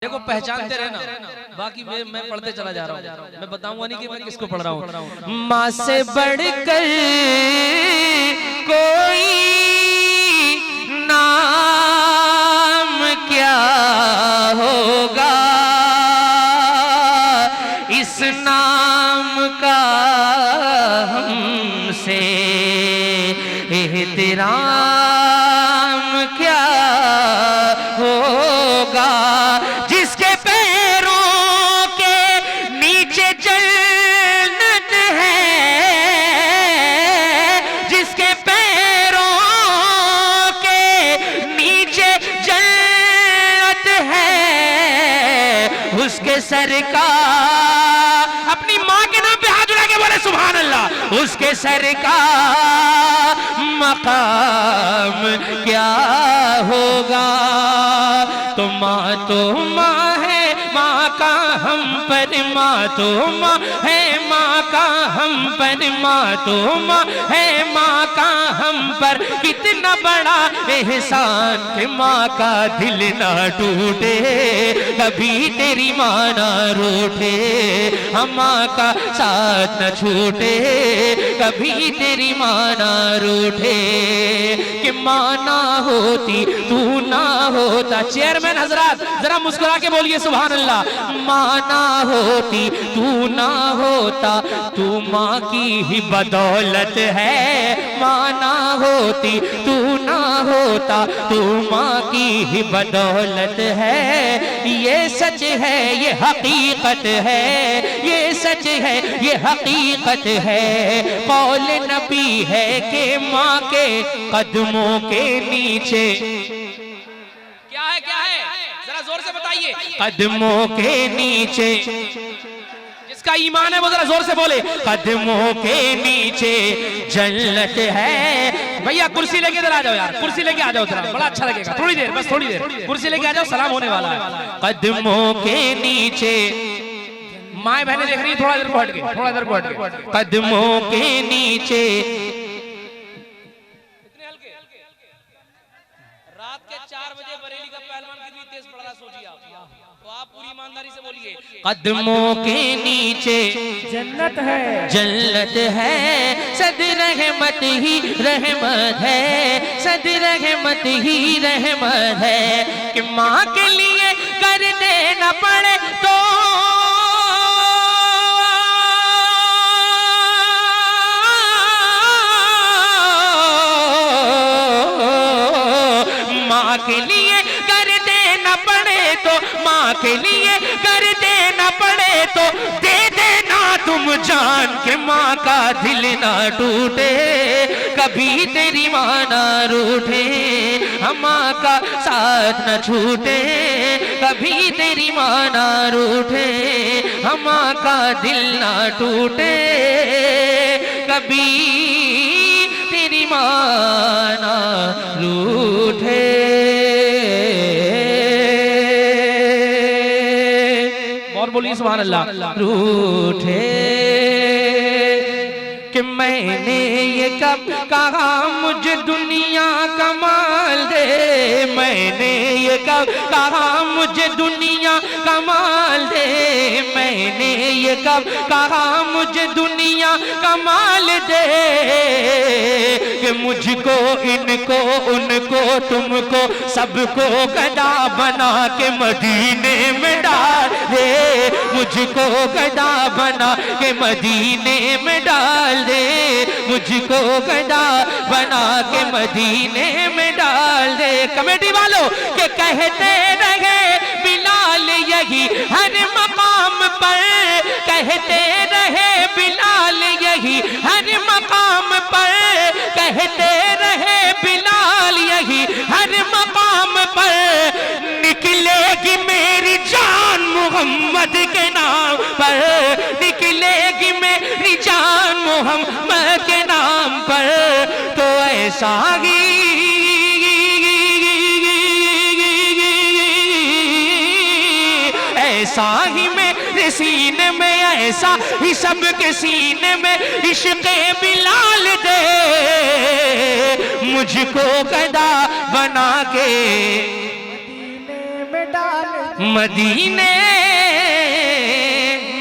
देखो पहचानते रहना, बाकी मैं पढ़ते चला जा रहा हूँ, मैं बताऊंगा नहीं कि मैं किसको पढ़ रहा हूँ। माँ से बढ़कर कोई नाम क्या होगा, इस नाम का हमसे एहतराम क्या होगा, जिसके पैरों के नीचे जन्नत है, जिसके पैरों के नीचे जन्नत है, उसके सर का, अपनी माँ के नाम पे हाथ उठा के बोले सुभान अल्लाह, उसके सर का मकाम क्या होगा। तो माँ है, माँ का हम पर, माँ तो माँ है, माँ का हम पर, माँ तो माँ है, माँ का हम पर कितना बड़ा एहसान कि माँ का दिल ना टूटे, कभी तेरी माँ ना रूठे, हम माँ का साथ न छूटे, कभी तेरी माँ ना रूठे, कि माँ ना होती तू ना होता। चेयरमैन हजरात जरा मुस्कुरा के बोलिए सुभान अल्लाह। माँ ना होती तू ना होता, तू माँ की ही बदौलत है, माँ ना होती तू ना होता, तू माँ की ही बदौलत है, ये सच है ये हकीकत है, ये सच है ये हकीकत है, कौल नबी है कि माँ के कदमों के नीचे क्या है, क्या है जरा जोर से बताइए, कदमों के नीचे, जिसका ईमान है वो जरा जोर से बोले, कदमों के नीचे जन्नत है। भैया कुर्सी लेके इधर आ जाओ यार, कुर्सी लेके आ जाओ, जरा बड़ा अच्छा लगेगा, थोड़ी देर बस थोड़ी देर कुर्सी लेके आ जाओ, सलाम होने वाला है। कदमों के नीचे, माए बहनें देख रही है, थोड़ा देर को हट के, थोड़ा देर को हट के, कदमों के नीचे, रात के 4 बजे बरेली का पहलवान कितनी तेज पड़ रहा सोचिए आप, तो आप पूरी ईमानदारी से बोलिए, कदमों के नीचे जन्नत है, जन्नत है, सद रहमत ही रहमत है, सद रहमत ही रहमत है, कि माँ के लिए कर देना पड़े तो माँ के लिए कर देना पड़े तो, माँ के लिए कर देना पड़े तो दे देना तुम जान के माँ का दिल ना टूटे, कभी तेरी माँ ना रूठे, हम माँ का साथ न छूटे, कभी तेरी माँ ना रूठे, हम माँ का दिल ना टूटे, कभी तेरी माँ ना रूठे। और बोलिए सुभान अल्लाह। रूठे कि मैंने ये कब कहा मुझे दुनिया का माल दे, मैंने ये कब कहा मुझे दुनिया का माल दे, मैंने ये कब कहा मुझे दुनिया का माल दे, कि मुझको इनको उनको तुमको सबको गदा बना के मदीने में डाल दे, मुझको गदा बना के मदीने में डाल दे, मुझको गदा बना के मदीने में डाल दे। कमेटी वालों के कहते रहे बिलाल यही हर मकाम पर, कहते रहे बिलाल यही हर मकाम पर, कहते रहे बिलाल यही हर मकाम पर, निकलेगी मेरी जान मोहम्मद के नाम पर, निकलेगी मेरी जान मोहम्मद के नाम पर, तो ऐसा ही ऐसा ही मेरे सीने में, ऐसा ही सबके सीने में इश्क़ बिलाल दे, मुझको गदा बना के मदीने में डाल मदीने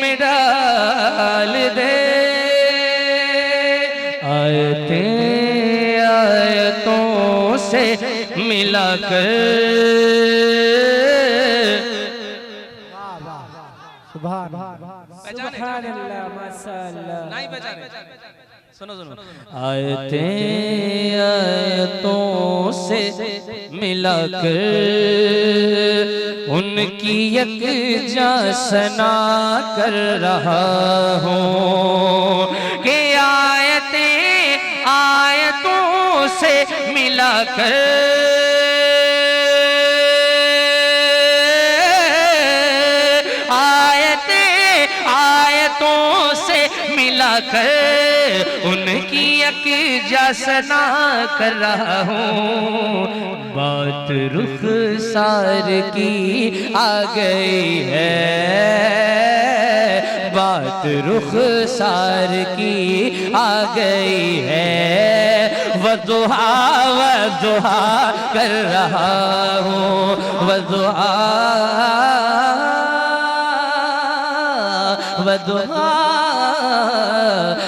में डाल दे। आयते आयतों से मिलाकर नहीं बजाने, सुनो सुनो। आयते आयतों से मिलाकर उनकी यकजा सना कर रहा हूँ कि आयते आयतों से मिलाकर आयतों से मिलाकर उनकी यकजा सना कर रहा हूँ। बात रुखसार की आ गई है, बात रुखसार की आ गई है। वज़ुहा वज़ुहा कर रहा हूँ, वज़ुहा वज़ुहा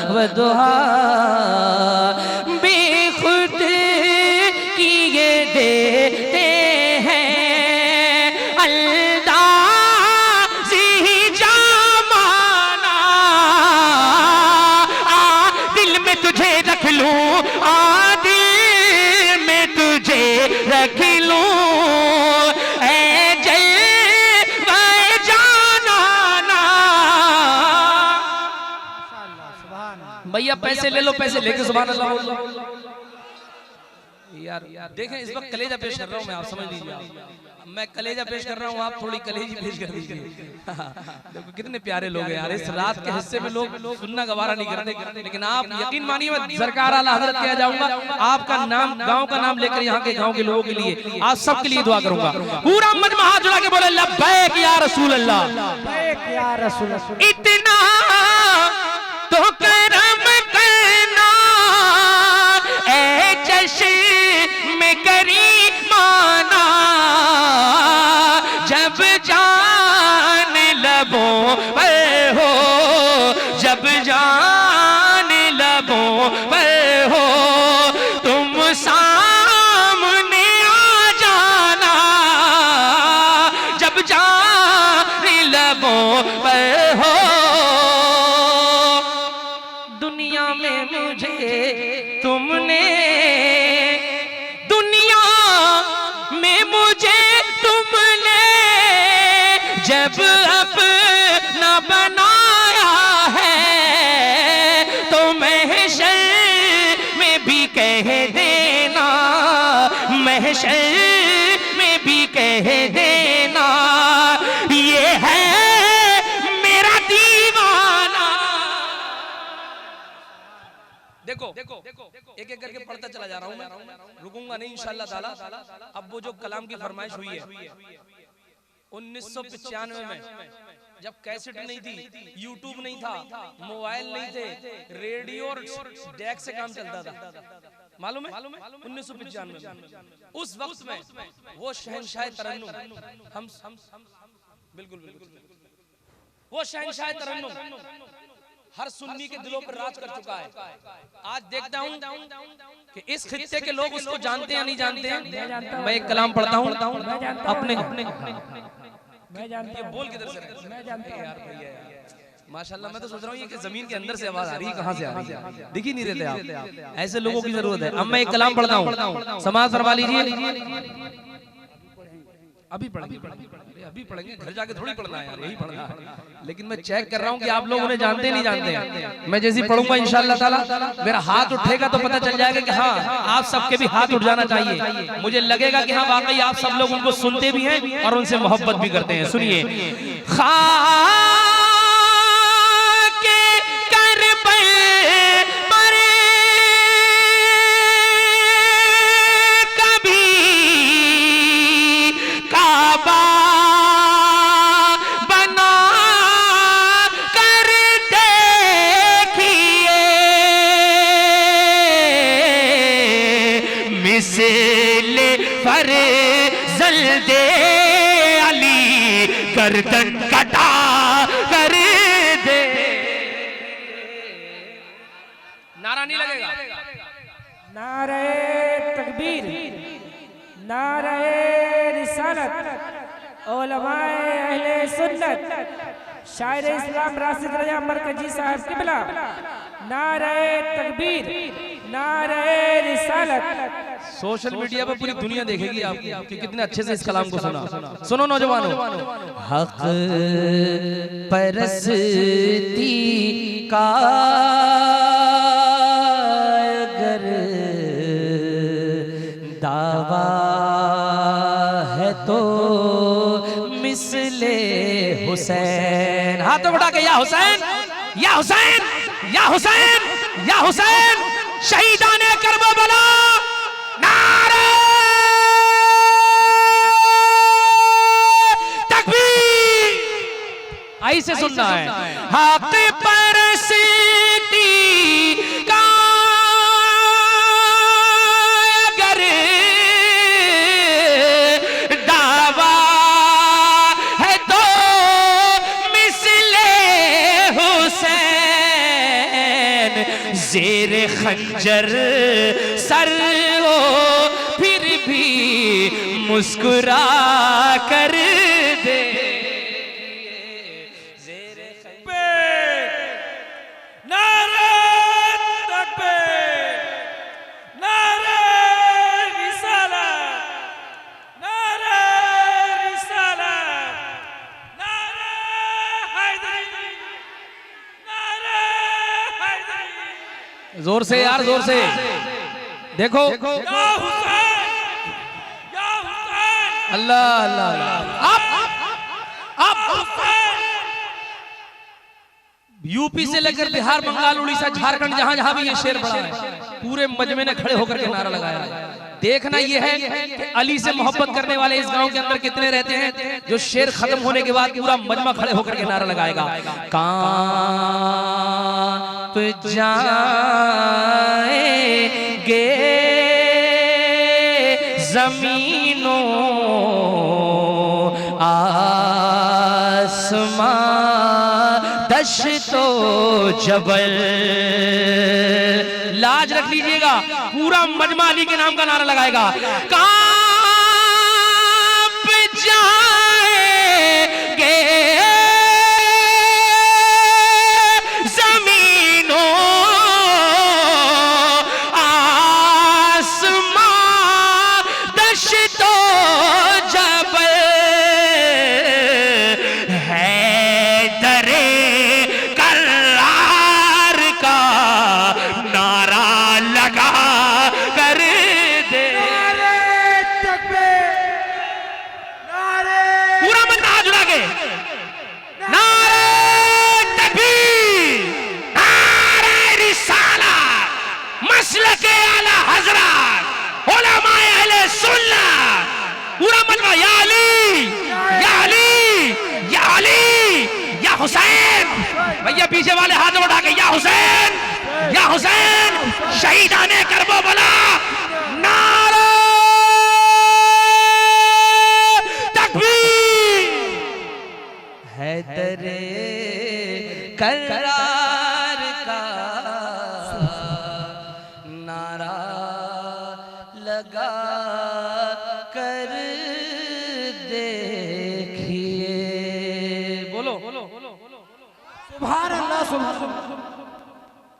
वज़ुहा बेखुद किए देते हैं अंदाज़ी जमाना। दिल में तुझे रख लूं, दिल में तुझे रख लूं। भैया पैसे ले लो, पैसे लेके सुभान अल्लाह बोल लो। यार देखें, इस वक्त कलेजा पेश कर रहा हूँ मैं, आप समझ लीजिए। मैं कलेजा पेश कर रहा हूँ, आप थोड़ी कलेजी पेश कर दीजिए। देखो कितने प्यारे लोग हैं यार। इस रात के हिस्से में लोग सुनना गवारा नहीं करते, लेकिन आप यकीन मानिए मैं सरकार आला हजरत किया जाऊंगा, आपका नाम, गांव का नाम लेकर यहाँ के गांव के लोगों के लिए, आप सबके लिए दुआ करूंगा। पूरा मजमा हाथ जुड़ा के बोले लब्बैक या रसूल अल्लाह, लब्बैक या रसूल अल्लाह। इतना तो करम करना ऐ चश्मे करीमाना, जब जान लबों पर हो, जब जान लबों पर हो, तुम सामने आ जाना, जब जान लबों पर हो। दुनिया में मुझे तुमने, दुनिया में मुझे तुमने जब अपना बनाया है, तो महशर में भी कह देना, महशर में भी कह देना, ये है मेरा दीवाना। देखो एक एक करके पढ़ता चला जा रहा हूं मैं, रुकूंगा नहीं इंशाअल्लाह ताला। अब वो जो कलाम की फरमाइश हुई है 1995 में, जब कैसेट नहीं थी, यूट्यूब नहीं था, मोबाइल नहीं थे, रेडियो और डेक से काम चलता था, मालूम है 1995 में। उस वक्त में वो शहंशाह तरन्नुम, हम बिल्कुल वो शहंशाह तरन्नुम हर सुन्नी के दिलों पर राज कर चुका है। आज देखता हूँ कि इस खित्ते के लोग उसको जानते हैं या नहीं जानते हैं। मैं एक कलाम पढ़ता हूँ अपने ये बोल किधर से, मैं जानता हूं यार भैया, माशाल्लाह। मैं तो सोच रहा हूँ ये कि जमीन के अंदर से आवाज आ रही है, कहाँ से आ रही है, दिख ही नहीं रहते आप। ऐसे लोगों की जरूरत है। अब मैं एक कलाम पढ़ता हूँ, समाज फरमा लीजिए। अभी पढ़ेंगे, अभी पढ़ेंगे, घर जाके थोड़ी पढ़ना है यार, यही पढ़ना है। लेकिन मैं चेक कर रहा हूँ कि आप लोग उन्हें जानते नहीं जानते। मैं जैसे पढ़ूंगा इंशाअल्लाह ताला मेरा हाथ उठेगा तो पता चल जाएगा कि हाँ आप सबके भी हाथ उठ जाना चाहिए। मुझे लगेगा कि हाँ वाकई आप सब लोग उनको सुनते भी हैं और उनसे मोहब्बत भी करते हैं। सुनिए, मिसल फरज़ल दे अली गर्दन कटा कर दे। नारा नहीं लगेगा। नारे तकबीर, नारे रिसालत, उलमाए अहले सुन्नत, शायर इस्लाम राशिद रजा मरकजी साहब किबला, नारे तकबीर, नारे रिसालत। सोशल मीडिया पर पूरी दुनिया देखेगी आपकी कि कितने अच्छे से इस कलाम को सुना। सुनो नौजवानों, हक परस्ती का अगर दावा है तो मिसले हुसैन। हाथों उठा के या हुसैन, या हुसैन, या हुसैन, या हुसैन, शहीदाने करबला, नारे तकबीर। आई से सुनना है। हक परस्ती का अगर दावा है तो मिसले हुसैन, जेर खंजर सर हो फिर भी मुस्कुरा कर दे। नारे तकबीर, नारे रिसालत, नारे रिसालत, नारे हैदरी, नारे हैदरी। जोर से यार, जोर से देखो। या हुसैन, या हुसैन, अल्लाह अल्लाह अल्लाह। आप यूपी से लेकर बिहार, बंगाल, उड़ीसा, झारखंड, जहां जहां भी ये शेर पड़ा है, पूरे मजमे ने खड़े होकर के नारा लगाया है। देखना ये है कि अली से मोहब्बत करने वाले इस गांव के अंदर कितने रहते हैं, जो शेर खत्म होने के बाद पूरा मजमा खड़े होकर के नारा लगाएगा। कांप जाएंगे जमीनों आसमां दश्तो जबल। लाज रख लीजिएगा, पूरा मजमा अली के नाम का नारा लगाएगा। कांप जाएंगे जमीनों आसमां दश्तो जबल, हैदरे करार का नारा लगा कर दे। नारे तकबीर, नारे पूरा मन हाथ उड़ा के नारे तकबीर, नारे रिसालत, मसलके आला हजरत, उलमाए अहले सुन्नत। पूरा मन का या अली, या अली, या अली, या हुसैन। भैया पीछे वाले हाथ उठा के या हुसैन, या हुसैन, शहीदाने करबला, नारे तकबीर। हैदरे करार का नारा लगा कर देखिए। बोलो सुभान अल्लाह, सुभान अल्लाह।